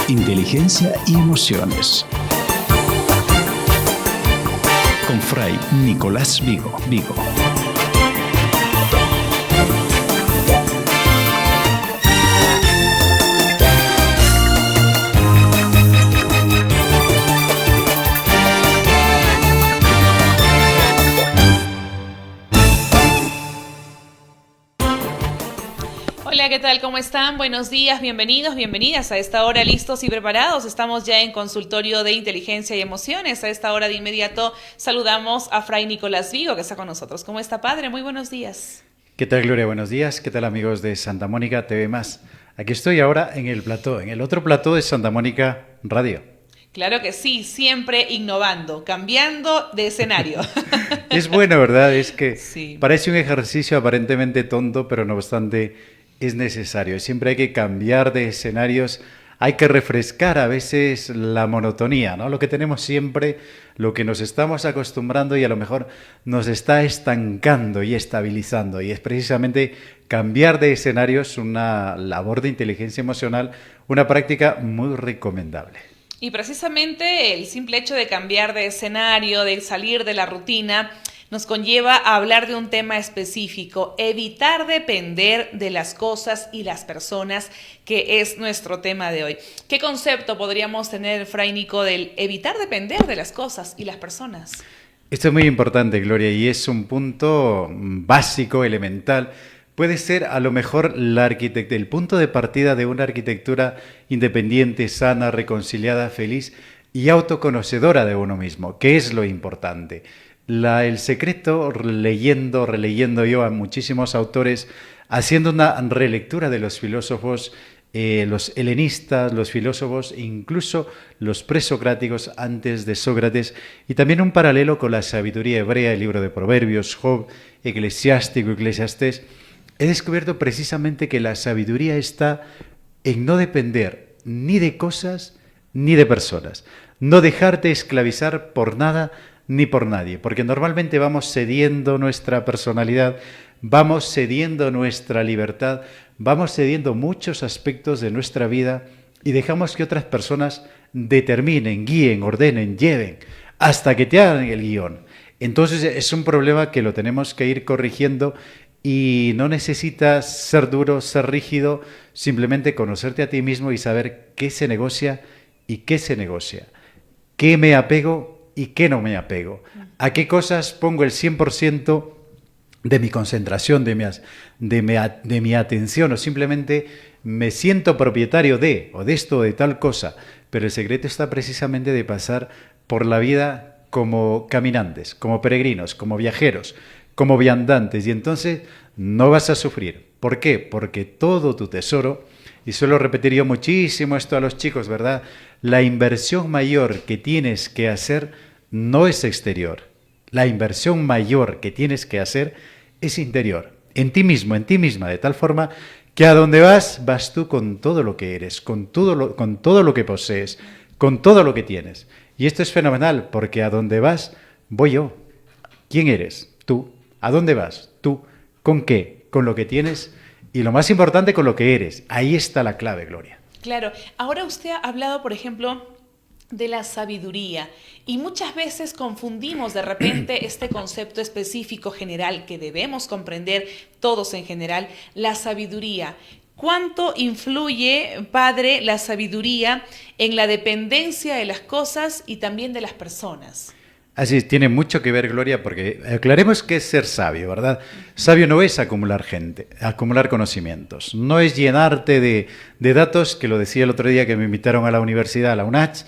Inteligencia y emociones. Con Fray Nicolás Vigo. Hola, ¿qué tal? ¿Cómo están? Buenos días, bienvenidos, bienvenidas. A esta hora listos y preparados. Estamos ya en consultorio de inteligencia y emociones. A esta hora de inmediato saludamos a Fray Nicolás Vigo, que está con nosotros. ¿Cómo está, padre? Muy buenos días. ¿Qué tal, Gloria? Buenos días. ¿Qué tal, amigos de Santa Mónica TV+. Aquí estoy ahora en el plató, en el otro plató de Santa Mónica Radio. Claro que sí, siempre innovando, cambiando de escenario. Es bueno, ¿verdad? Es que sí. Parece un ejercicio aparentemente tonto, pero no obstante es necesario. Siempre hay que cambiar de escenarios, hay que refrescar a veces la monotonía, ¿no? Lo que tenemos siempre, lo que nos estamos acostumbrando y a lo mejor nos está estancando y estabilizando. Y es precisamente cambiar de escenarios una labor de inteligencia emocional, una práctica muy recomendable. Y precisamente el simple hecho de cambiar de escenario, de salir de la rutina, nos conlleva a hablar de un tema específico, evitar depender de las cosas y las personas, que es nuestro tema de hoy. ¿Qué concepto podríamos tener, Fray Nico, del evitar depender de las cosas y las personas? Esto es muy importante, Gloria, y es un punto básico, elemental. Puede ser a lo mejor el punto de partida de una arquitectura independiente, sana, reconciliada, feliz y autoconocedora de uno mismo, que es lo importante. El secreto, releyendo yo a muchísimos autores, haciendo una relectura de los filósofos, los helenistas, los filósofos, incluso los presocráticos antes de Sócrates, y también un paralelo con la sabiduría hebrea, el libro de Proverbios, Job, Eclesiástico, Eclesiastés. He descubierto precisamente que la sabiduría está en no depender ni de cosas ni de personas, no dejarte esclavizar por nada ni por nadie, porque normalmente vamos cediendo nuestra personalidad, vamos cediendo nuestra libertad, vamos cediendo muchos aspectos de nuestra vida y dejamos que otras personas determinen, guíen, ordenen, lleven, hasta que te hagan el guión. Entonces es un problema que lo tenemos que ir corrigiendo y no necesitas ser duro, ser rígido, simplemente conocerte a ti mismo y saber qué se negocia y qué se negocia, qué me apego y qué no me apego, a qué cosas pongo el 100% de mi concentración, de mi atención, o simplemente me siento propietario de, o de esto o de tal cosa. Pero el secreto está precisamente de pasar por la vida como caminantes, como peregrinos, como viajeros, como viandantes, y entonces no vas a sufrir. ¿Por qué? Porque todo tu tesoro, y suelo repetir yo muchísimo esto a los chicos, ¿verdad? La inversión mayor que tienes que hacer no es exterior. La inversión mayor que tienes que hacer es interior, en ti mismo, en ti misma, de tal forma que a donde vas tú con todo lo que eres, con todo lo que posees, con todo lo que tienes. Y esto es fenomenal, porque a donde vas, voy yo. ¿Quién eres? Tú. ¿A dónde vas? Tú. ¿Con qué? Con lo que tienes y lo más importante, con lo que eres. Ahí está la clave, Gloria. Claro. Ahora usted ha hablado, por ejemplo, de la sabiduría, y muchas veces confundimos de repente este concepto específico general que debemos comprender todos en general, la sabiduría. ¿Cuánto influye, padre, la sabiduría en la dependencia de las cosas y también de las personas? Así es, tiene mucho que ver, Gloria, porque aclaremos qué es ser sabio, ¿verdad? Sabio no es acumular acumular conocimientos, no es llenarte de datos, que lo decía el otro día que me invitaron a la universidad, a la UNACH.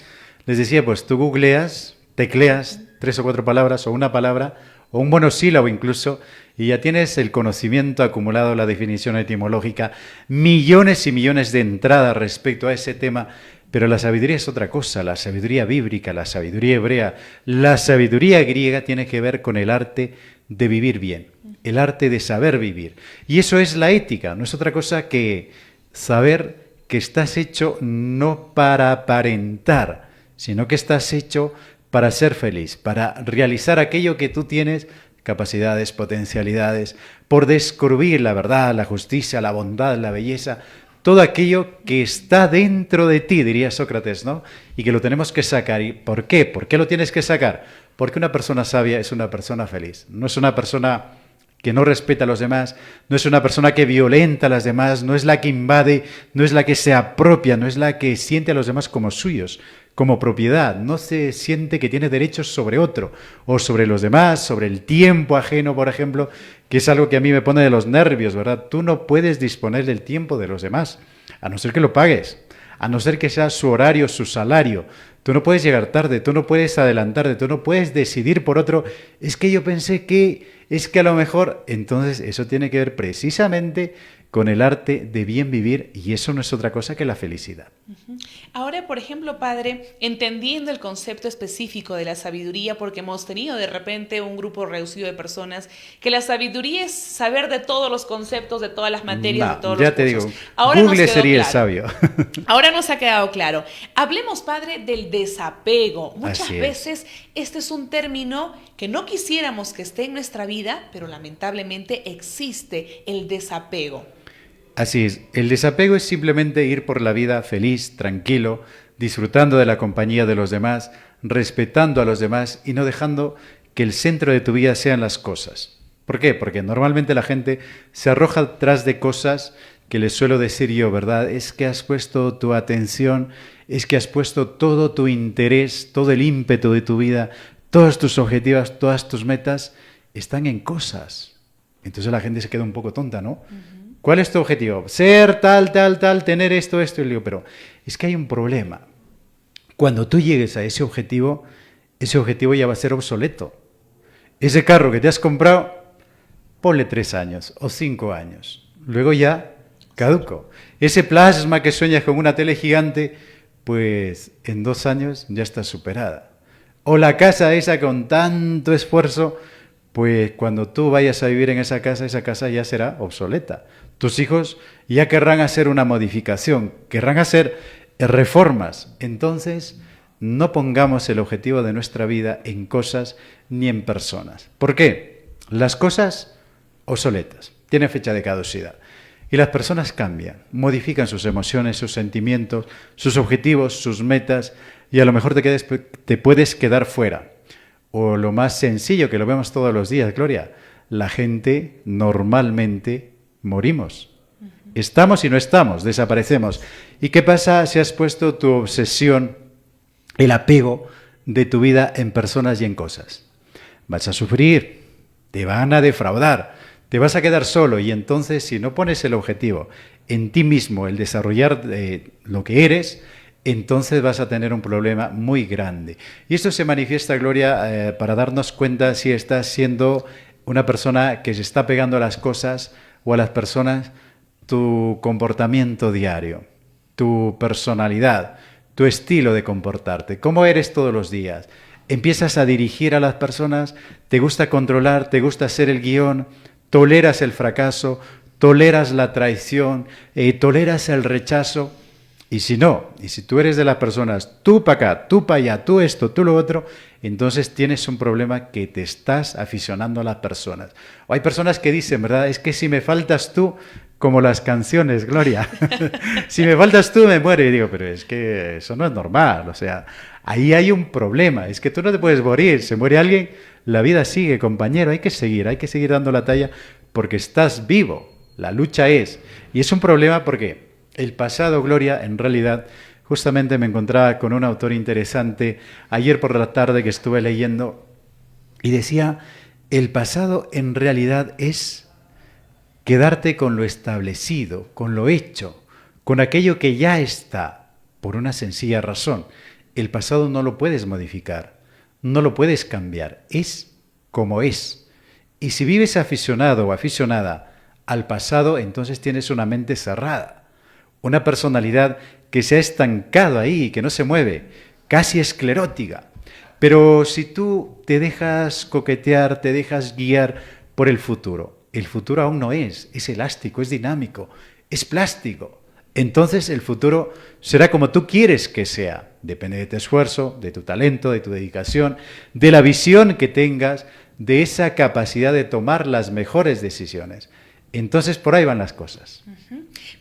Les decía, pues tú googleas, tecleas 3 o 4 palabras o una palabra o un monosílabo incluso y ya tienes el conocimiento acumulado, la definición etimológica, millones y millones de entradas respecto a ese tema. Pero la sabiduría es otra cosa, la sabiduría bíblica, la sabiduría hebrea, la sabiduría griega tiene que ver con el arte de vivir bien, el arte de saber vivir. Y eso es la ética, no es otra cosa que saber que estás hecho no para aparentar, sino que estás hecho para ser feliz, para realizar aquello que tú tienes, capacidades, potencialidades, por descubrir la verdad, la justicia, la bondad, la belleza. todo aquello que está dentro de ti, diría Sócrates, ¿no? Y que lo tenemos que sacar. ¿Y por qué? ¿Por qué lo tienes que sacar? Porque una persona sabia es una persona feliz. No es una persona que no respeta a los demás, no es una persona que violenta a las demás, no es la que invade, no es la que se apropia, no es la que siente a los demás como suyos, como propiedad, no se siente que tiene derechos sobre otro, o sobre los demás, sobre el tiempo ajeno, por ejemplo, que es algo que a mí me pone de los nervios, ¿verdad? Tú no puedes disponer del tiempo de los demás, a no ser que lo pagues, a no ser que sea su horario, su salario. Tú no puedes llegar tarde, tú no puedes adelantarte, tú no puedes decidir por otro. Es que yo pensé que, es que a lo mejor, entonces eso tiene que ver precisamente con el arte de bien vivir, y eso no es otra cosa que la felicidad. Ahora, por ejemplo, padre, entendiendo el concepto específico de la sabiduría, porque hemos tenido de repente un grupo reducido de personas, que la sabiduría es saber de todos los conceptos, de todas las materias, de todos los cursos. Digo, ahora Google sería claro. el sabio. Ahora nos ha quedado claro. Hablemos, padre, del desapego. Muchas Así veces este es un término que no quisiéramos que esté en nuestra vida, pero lamentablemente existe el desapego. Así es, el desapego es simplemente ir por la vida feliz, tranquilo, disfrutando de la compañía de los demás, respetando a los demás y no dejando que el centro de tu vida sean las cosas. ¿Por qué? Porque normalmente la gente se arroja tras de cosas que les suelo decir yo, ¿verdad? Es que has puesto tu atención, es que has puesto todo tu interés, todo el ímpetu de tu vida, todos tus objetivos, todas tus metas están en cosas. Entonces la gente se queda un poco tonta, ¿no? ¿Cuál es tu objetivo? Ser tal, tener esto. Y le digo, pero es que hay un problema. Cuando tú llegues a ese objetivo ya va a ser obsoleto. Ese carro que te has comprado, ponle 3 años o 5 años. Luego ya caduco. Ese plasma que sueñas con una tele gigante, pues en 2 años ya está superada. O la casa esa con tanto esfuerzo, pues cuando tú vayas a vivir en esa casa ya será obsoleta. Tus hijos ya querrán hacer una modificación, querrán hacer reformas. Entonces, no pongamos el objetivo de nuestra vida en cosas ni en personas. ¿Por qué? Las cosas obsoletas, tienen fecha de caducidad. Y las personas cambian, modifican sus emociones, sus sentimientos, sus objetivos, sus metas, y a lo mejor te puedes quedar fuera. O lo más sencillo, que lo vemos todos los días, Gloria, la gente normalmente morimos. Estamos y no estamos, desaparecemos. ¿Y qué pasa si has puesto tu obsesión, el apego de tu vida en personas y en cosas? Vas a sufrir, te van a defraudar, te vas a quedar solo, y entonces si no pones el objetivo en ti mismo, el desarrollar lo que eres, entonces vas a tener un problema muy grande. Y esto se manifiesta, Gloria, para darnos cuenta si estás siendo una persona que se está pegando a las cosas o a las personas, tu comportamiento diario, tu personalidad, tu estilo de comportarte, cómo eres todos los días. Empiezas a dirigir a las personas, te gusta controlar, te gusta ser el guión, toleras el fracaso, toleras la traición, toleras el rechazo. Y si no, y si tú eres de las personas, tú para acá, tú para allá, tú esto, tú lo otro, entonces tienes un problema, que te estás aficionando a las personas. O hay personas que dicen, ¿verdad? Es que si me faltas tú, como las canciones, Gloria, si me faltas tú me muero. Y digo, pero es que eso no es normal, o sea, ahí hay un problema, es que tú no te puedes morir, se muere alguien, la vida sigue, compañero, hay que seguir dando la talla porque estás vivo, la lucha es. Y es un problema porque el pasado, Gloria, en realidad, justamente me encontraba con un autor interesante ayer por la tarde que estuve leyendo y decía, el pasado en realidad es quedarte con lo establecido, con lo hecho, con aquello que ya está, por una sencilla razón. El pasado no lo puedes modificar, no lo puedes cambiar, es como es. Y si vives aficionado o aficionada al pasado, entonces tienes una mente cerrada. Una personalidad que se ha estancado ahí, que no se mueve, casi esclerótica. Pero si tú te dejas coquetear, te dejas guiar por el futuro aún no es elástico, es dinámico, es plástico. Entonces el futuro será como tú quieres que sea. Depende de tu esfuerzo, de tu talento, de tu dedicación, de la visión que tengas, de esa capacidad de tomar las mejores decisiones. Entonces por ahí van las cosas.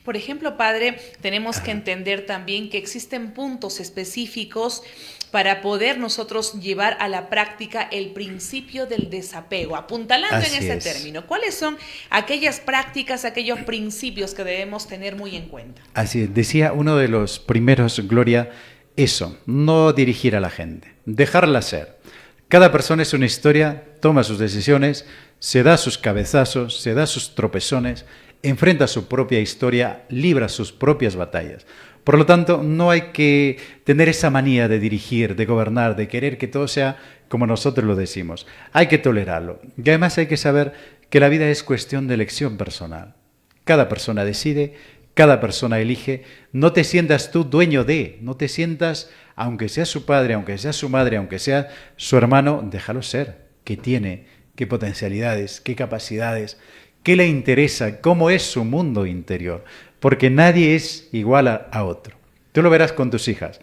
Por ejemplo, padre, tenemos que entender también que existen puntos específicos para poder nosotros llevar a la práctica el principio del desapego, apuntalando Así en ese es. término. ¿Cuáles son aquellas prácticas, aquellos principios que debemos tener muy en cuenta? Así es. Decía uno de los primeros, Gloria, eso, no dirigir a la gente, dejarla ser. Cada persona es una historia, toma sus decisiones, se da sus cabezazos, se da sus tropezones, enfrenta su propia historia, libra sus propias batallas. Por lo tanto, no hay que tener esa manía de dirigir, de gobernar, de querer que todo sea como nosotros lo decimos. Hay que tolerarlo. Y además hay que saber que la vida es cuestión de elección personal. Cada persona decide, cada persona elige. No te sientas tú dueño de, no te sientas, aunque sea su padre, aunque sea su madre, aunque sea su hermano, déjalo ser. ¿Qué tiene? ¿Qué potencialidades? ¿Qué capacidades? ¿Qué le interesa? ¿Cómo es su mundo interior? Porque nadie es igual a otro. Tú lo verás con tus hijas.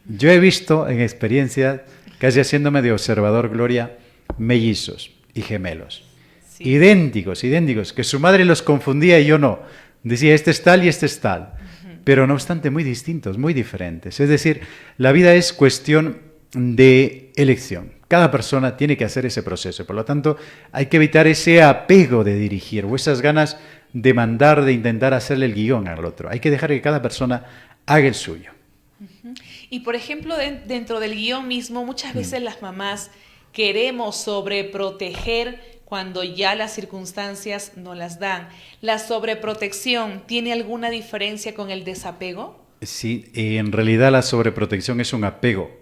Yo he visto en experiencia, casi haciéndome de observador, Gloria, mellizos y gemelos. Sí. Idénticos, que su madre los confundía y yo no. Decía, este es tal y este es tal. Pero no obstante, muy distintos, muy diferentes. Es decir, la vida es cuestión de elección. Cada persona tiene que hacer ese proceso. Por lo tanto, hay que evitar ese apego de dirigir o esas ganas de mandar, de intentar hacerle el guión al otro. Hay que dejar que cada persona haga el suyo. Y por ejemplo, dentro del guión mismo, muchas veces las mamás queremos sobreproteger cuando ya las circunstancias no las dan. ¿La sobreprotección tiene alguna diferencia con el desapego? Sí, en realidad la sobreprotección es un apego.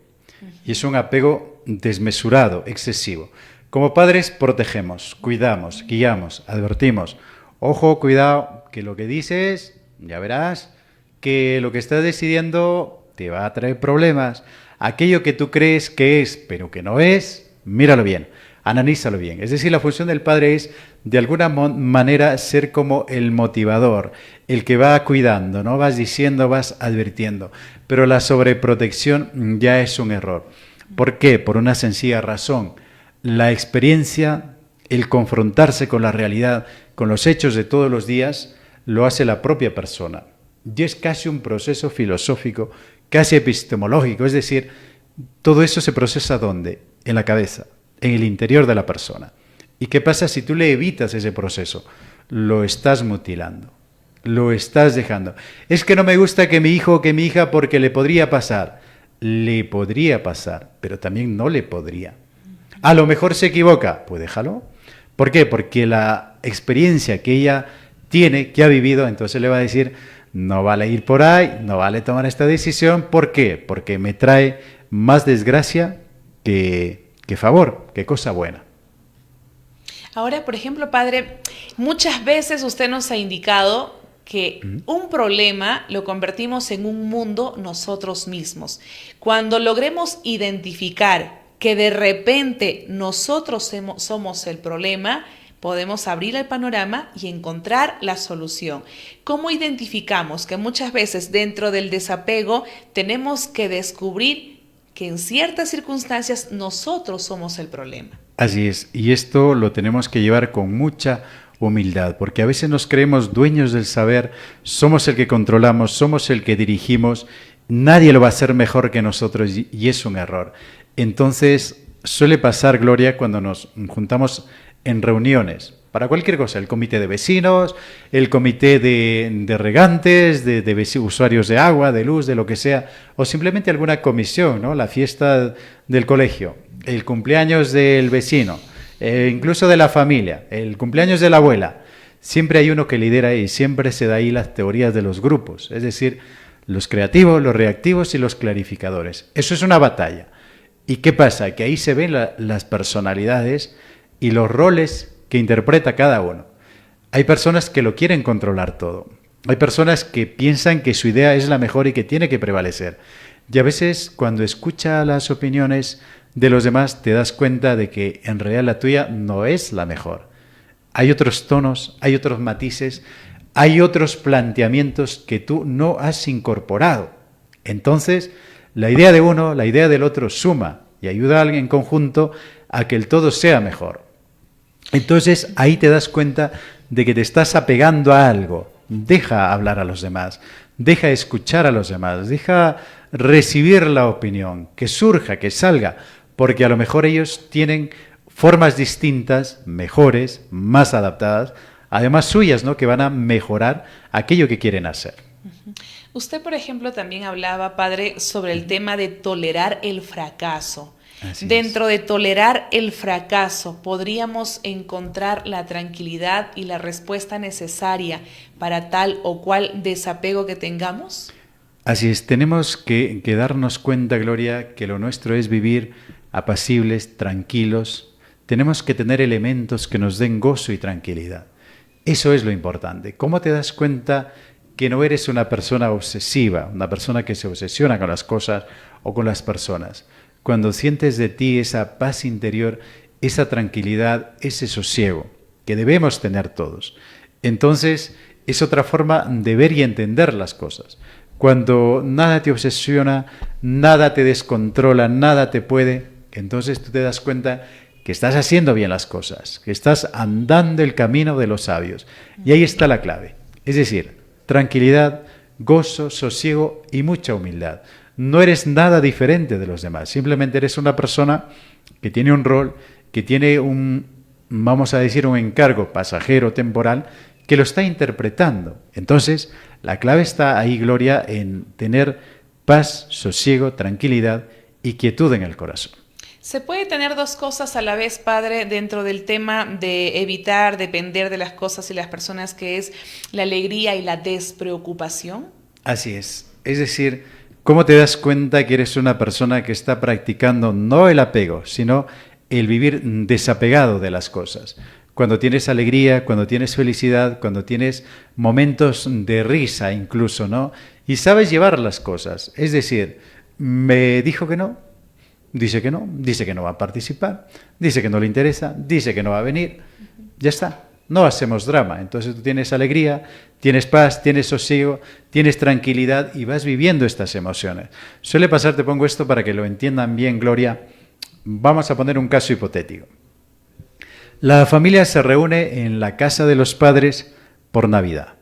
Y es un apego desmesurado, excesivo. Como padres protegemos, cuidamos, guiamos, advertimos. Ojo, cuidado, que lo que dices, ya verás, que lo que estás decidiendo te va a traer problemas. Aquello que tú crees que es, pero que no es, míralo bien, analízalo bien. Es decir, la función del padre es, de alguna manera, ser como el motivador, el que va cuidando, ¿no? Vas diciendo, vas advirtiendo. Pero la sobreprotección ya es un error. ¿Por qué? Por una sencilla razón. La experiencia, el confrontarse con la realidad, con los hechos de todos los días, lo hace la propia persona. Y es casi un proceso filosófico, casi epistemológico. Es decir, todo eso se procesa ¿dónde? En la cabeza, en el interior de la persona. ¿Y qué pasa si tú le evitas ese proceso? Lo estás mutilando, lo estás dejando. Es que no me gusta que mi hijo o que mi hija porque le podría pasar. Le podría pasar, pero también no le podría. A lo mejor se equivoca, pues déjalo. ¿Por qué? Porque la experiencia que ella tiene, que ha vivido, entonces le va a decir, no vale ir por ahí, no vale tomar esta decisión. ¿Por qué? Porque me trae más desgracia que favor, que cosa buena. Ahora, por ejemplo, padre, muchas veces usted nos ha indicado que un problema lo convertimos en un mundo nosotros mismos. Cuando logremos identificar que de repente nosotros somos el problema, podemos abrir el panorama y encontrar la solución. ¿Cómo identificamos que muchas veces dentro del desapego tenemos que descubrir que en ciertas circunstancias nosotros somos el problema? Así es, y esto lo tenemos que llevar con mucha humildad, porque a veces nos creemos dueños del saber, somos el que controlamos, somos el que dirigimos, nadie lo va a hacer mejor que nosotros y es un error. Entonces suele pasar, Gloria, cuando nos juntamos en reuniones, para cualquier cosa, el comité de vecinos, el comité de regantes, de usuarios de agua, de luz, de lo que sea, o simplemente alguna comisión, ¿no? La fiesta del colegio, el cumpleaños del vecino, incluso de la familia, el cumpleaños de la abuela. Siempre hay uno que lidera y siempre se da ahí las teorías de los grupos, es decir, los creativos, los reactivos y los clarificadores. Eso es una batalla. ¿Y qué pasa? Que ahí se ven las personalidades y los roles que interpreta cada uno. Hay personas que lo quieren controlar todo. Hay personas que piensan que su idea es la mejor y que tiene que prevalecer. Y a veces cuando escucha las opiniones de los demás te das cuenta de que en realidad la tuya no es la mejor. Hay otros tonos, hay otros matices, hay otros planteamientos que tú no has incorporado. Entonces, la idea de uno, la idea del otro suma y ayuda en conjunto a que el todo sea mejor. Entonces, ahí te das cuenta de que te estás apegando a algo deja hablar a los demás, deja escuchar a los demás, deja recibir la opinión, que surja, que salga, porque a lo mejor ellos tienen formas distintas, mejores, más adaptadas, además suyas, ¿no?, que van a mejorar aquello que quieren hacer. Usted, por ejemplo, también hablaba, padre, sobre el tema de tolerar el fracaso. Dentro de tolerar el fracaso, ¿podríamos encontrar la tranquilidad y la respuesta necesaria para tal o cual desapego que tengamos? Así es, tenemos que darnos cuenta, Gloria, que lo nuestro es vivir apacibles, tranquilos. Tenemos que tener elementos que nos den gozo y tranquilidad. Eso es lo importante. ¿Cómo te das cuenta que no eres una persona obsesiva, una persona que se obsesiona con las cosas o con las personas? Cuando sientes de ti esa paz interior, esa tranquilidad, ese sosiego, que debemos tener todos. Entonces, es otra forma de ver y entender las cosas. Cuando nada te obsesiona, nada te descontrola, nada te puede, entonces tú te das cuenta que estás haciendo bien las cosas, que estás andando el camino de los sabios. Y ahí está la clave. Es decir, tranquilidad, gozo, sosiego y mucha humildad. No eres nada diferente de los demás, simplemente eres una persona que tiene un rol, que tiene vamos a decir, un encargo pasajero, temporal, que lo está interpretando. Entonces, la clave está ahí, Gloria, en tener paz, sosiego, tranquilidad y quietud en el corazón. ¿Se puede tener dos cosas a la vez, padre, dentro del tema de evitar depender de las cosas y las personas, que es la alegría y la despreocupación? Así es. Es decir, ¿cómo te das cuenta que eres una persona que está practicando no el apego, sino el vivir desapegado de las cosas? Cuando tienes alegría, cuando tienes felicidad, cuando tienes momentos de risa incluso, ¿no? Y sabes llevar las cosas. Es decir, me dijo que no, dice que no va a participar, dice que no le interesa, dice que no va a venir. Ya está, no hacemos drama. Entonces tú tienes alegría, tienes paz, tienes sosiego, tienes tranquilidad y vas viviendo estas emociones. Suele pasar, te pongo esto para que lo entiendan bien, Gloria. Vamos a poner un caso hipotético. La familia se reúne en la casa de los padres por Navidad.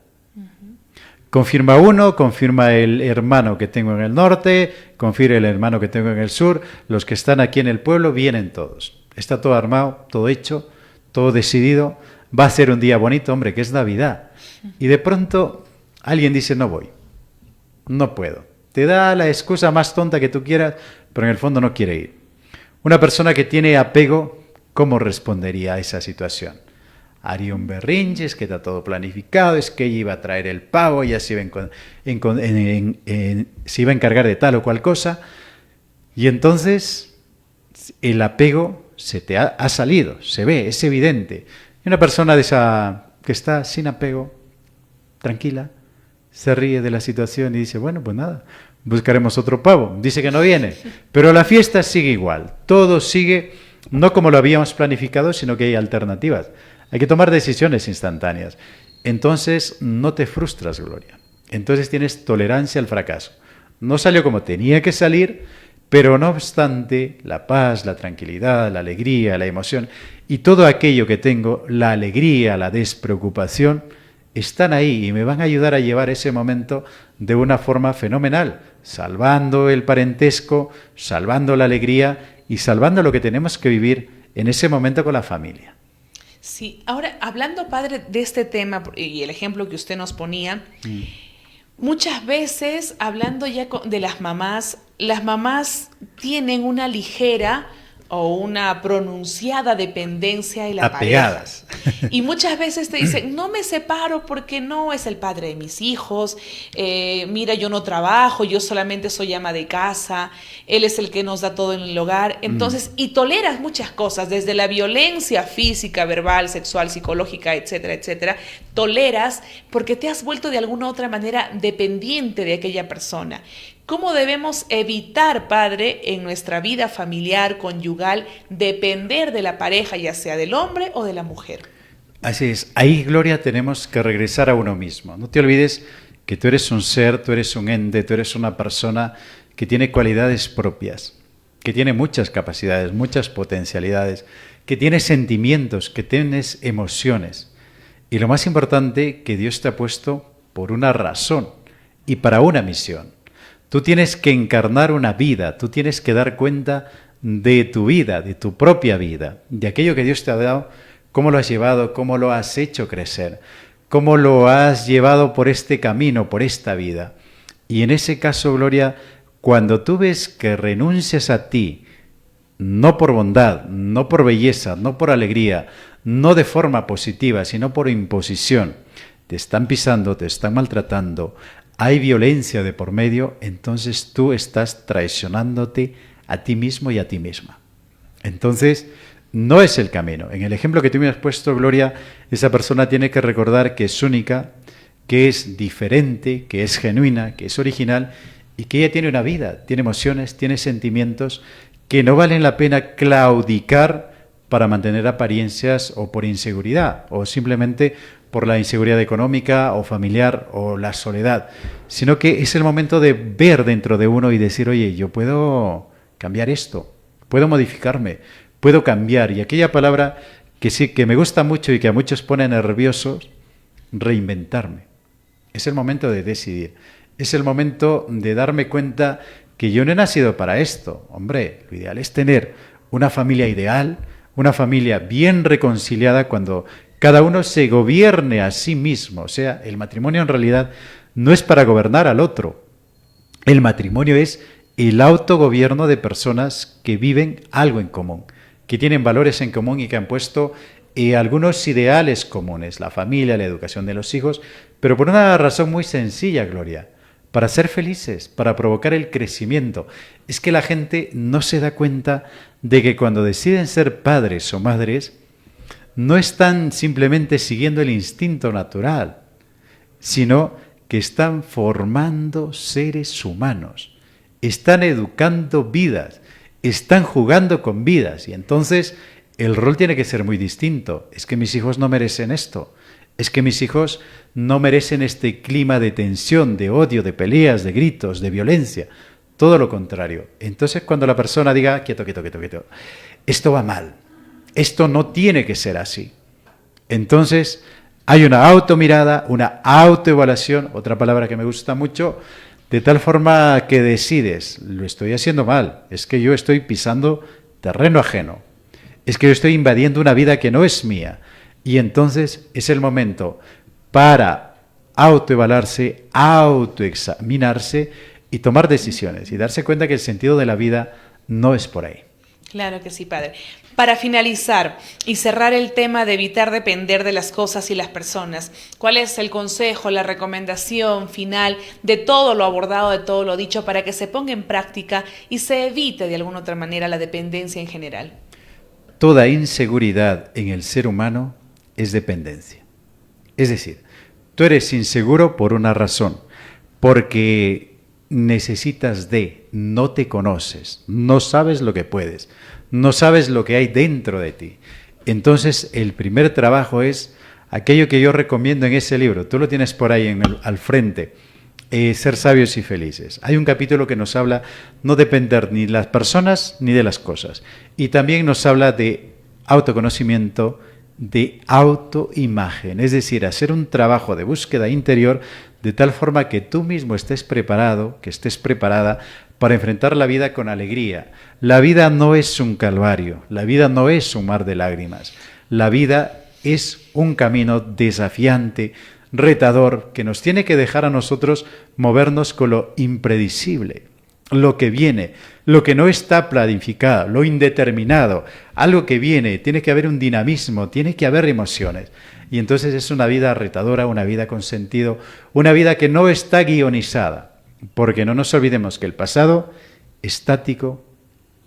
Confirma uno, confirma el hermano que tengo en el norte, confirma el hermano que tengo en el sur, los que están aquí en el pueblo, vienen todos. Está todo armado, todo hecho, todo decidido. Va a ser un día bonito, hombre, que es Navidad. Y de pronto alguien dice, no voy, no puedo. Te da la excusa más tonta que tú quieras, pero en el fondo no quiere ir. Una persona que tiene apego, ¿cómo respondería a esa situación? Haría un berrinche, es que está todo planificado, es que ella iba a traer el pavo, ya se iba a encargar de tal o cual cosa. Y entonces el apego se te ha salido, se ve, es evidente. Y una persona de esa que está sin apego, tranquila, se ríe de la situación y dice, bueno, pues nada, buscaremos otro pavo. Dice que no viene, pero la fiesta sigue igual, todo sigue no como lo habíamos planificado, sino que hay alternativas. Hay que tomar decisiones instantáneas. Entonces no te frustras, Gloria. Entonces tienes tolerancia al fracaso. No salió como tenía que salir, pero no obstante, la paz, la tranquilidad, la alegría, la emoción y todo aquello que tengo, la alegría, la despreocupación, están ahí y me van a ayudar a llevar ese momento de una forma fenomenal, salvando el parentesco, salvando la alegría y salvando lo que tenemos que vivir en ese momento con la familia. Sí, ahora hablando, padre, de este tema y el ejemplo que usted nos ponía, muchas veces hablando ya de las mamás tienen una ligera o una pronunciada dependencia de la apegadas. Pareja. Y muchas veces te dicen, no me separo porque no es el padre de mis hijos, mira, yo no trabajo, yo solamente soy ama de casa, él es el que nos da todo en el hogar. Entonces, y toleras muchas cosas, desde la violencia física, verbal, sexual, psicológica, etcétera, etcétera, toleras porque te has vuelto de alguna otra manera dependiente de aquella persona. ¿Cómo debemos evitar, padre, en nuestra vida familiar, conyugal, depender de la pareja, ya sea del hombre o de la mujer? Así es. Ahí, Gloria, tenemos que regresar a uno mismo. No te olvides que tú eres un ser, tú eres un ente, tú eres una persona que tiene cualidades propias, que tiene muchas capacidades, muchas potencialidades, que tiene sentimientos, que tienes emociones. Y lo más importante, que Dios te ha puesto por una razón y para una misión. Tú tienes que encarnar una vida, tú tienes que dar cuenta de tu vida, de tu propia vida, de aquello que Dios te ha dado, cómo lo has llevado, cómo lo has hecho crecer, cómo lo has llevado por este camino, por esta vida. Y en ese caso, Gloria, cuando tú ves que renuncias a ti, no por bondad, no por belleza, no por alegría, no de forma positiva, sino por imposición, te están pisando, te están maltratando, hay violencia de por medio, entonces tú estás traicionándote a ti mismo y a ti misma. Entonces, no es el camino. En el ejemplo que tú me has puesto, Gloria, esa persona tiene que recordar que es única, que es diferente, que es genuina, que es original y que ella tiene una vida, tiene emociones, tiene sentimientos que no valen la pena claudicar para mantener apariencias o por inseguridad o simplemente por la inseguridad económica o familiar o la soledad, sino que es el momento de ver dentro de uno y decir, oye, yo puedo cambiar esto, puedo modificarme, puedo cambiar. Y aquella palabra que sí, que me gusta mucho y que a muchos pone nerviosos, reinventarme. Es el momento de decidir, es el momento de darme cuenta que yo no he nacido para esto. Hombre, lo ideal es tener una familia ideal, una familia bien reconciliada cuando cada uno se gobierne a sí mismo. O sea, el matrimonio en realidad no es para gobernar al otro. El matrimonio es el autogobierno de personas que viven algo en común, que tienen valores en común y que han puesto algunos ideales comunes, la familia, la educación de los hijos, pero por una razón muy sencilla, Gloria, para ser felices, para provocar el crecimiento. Es que la gente no se da cuenta de que cuando deciden ser padres o madres, no están simplemente siguiendo el instinto natural, sino que están formando seres humanos, están educando vidas, están jugando con vidas y entonces el rol tiene que ser muy distinto. Es que mis hijos no merecen esto, es que mis hijos no merecen este clima de tensión, de odio, de peleas, de gritos, de violencia, todo lo contrario. Entonces cuando la persona diga, quieto, esto va mal, esto no tiene que ser así. Entonces hay una automirada, una autoevaluación, otra palabra que me gusta mucho, de tal forma que decides, lo estoy haciendo mal, es que yo estoy pisando terreno ajeno, es que yo estoy invadiendo una vida que no es mía. Y entonces es el momento para autoevaluarse, autoexaminarse y tomar decisiones y darse cuenta que el sentido de la vida no es por ahí. Claro que sí, padre. Para finalizar y cerrar el tema de evitar depender de las cosas y las personas, ¿cuál es el consejo, la recomendación final de todo lo abordado, de todo lo dicho, para que se ponga en práctica y se evite de alguna otra manera la dependencia en general? Toda inseguridad en el ser humano es dependencia. Es decir, tú eres inseguro por una razón, porque necesitas no te conoces, no sabes lo que puedes, no sabes lo que hay dentro de ti. Entonces, el primer trabajo es aquello que yo recomiendo en ese libro, tú lo tienes por ahí al frente, Ser sabios y felices. Hay un capítulo que nos habla no depender ni de las personas ni de las cosas. Y también nos habla de autoconocimiento, de autoimagen, es decir, hacer un trabajo de búsqueda interior de tal forma que tú mismo estés preparado, que estés preparada para enfrentar la vida con alegría. La vida no es un calvario, la vida no es un mar de lágrimas, la vida es un camino desafiante, retador, que nos tiene que dejar a nosotros movernos con lo impredecible, lo que viene, lo que no está planificado, lo indeterminado, algo que viene, tiene que haber un dinamismo, tiene que haber emociones. Y entonces es una vida retadora, una vida con sentido, una vida que no está guionizada, porque no nos olvidemos que el pasado es estático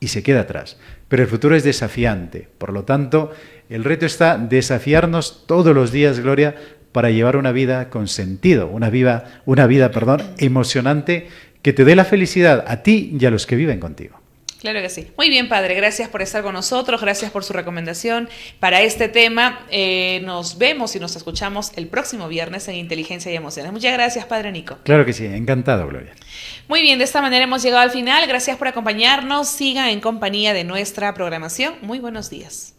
y se queda atrás, pero el futuro es desafiante. Por lo tanto, el reto está desafiarnos todos los días, Gloria, para llevar una vida con sentido, una vida, emocionante, que te dé la felicidad a ti y a los que viven contigo. Claro que sí. Muy bien, padre. Gracias por estar con nosotros. Gracias por su recomendación para este tema. Nos vemos y nos escuchamos el próximo viernes en Inteligencia y Emociones. Muchas gracias, padre Nico. Claro que sí. Encantado, Gloria. Muy bien. De esta manera hemos llegado al final. Gracias por acompañarnos. Sigan en compañía de nuestra programación. Muy buenos días.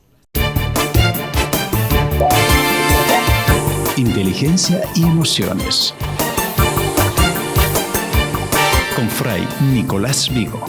Inteligencia y Emociones. Fray Nicolás Vigo.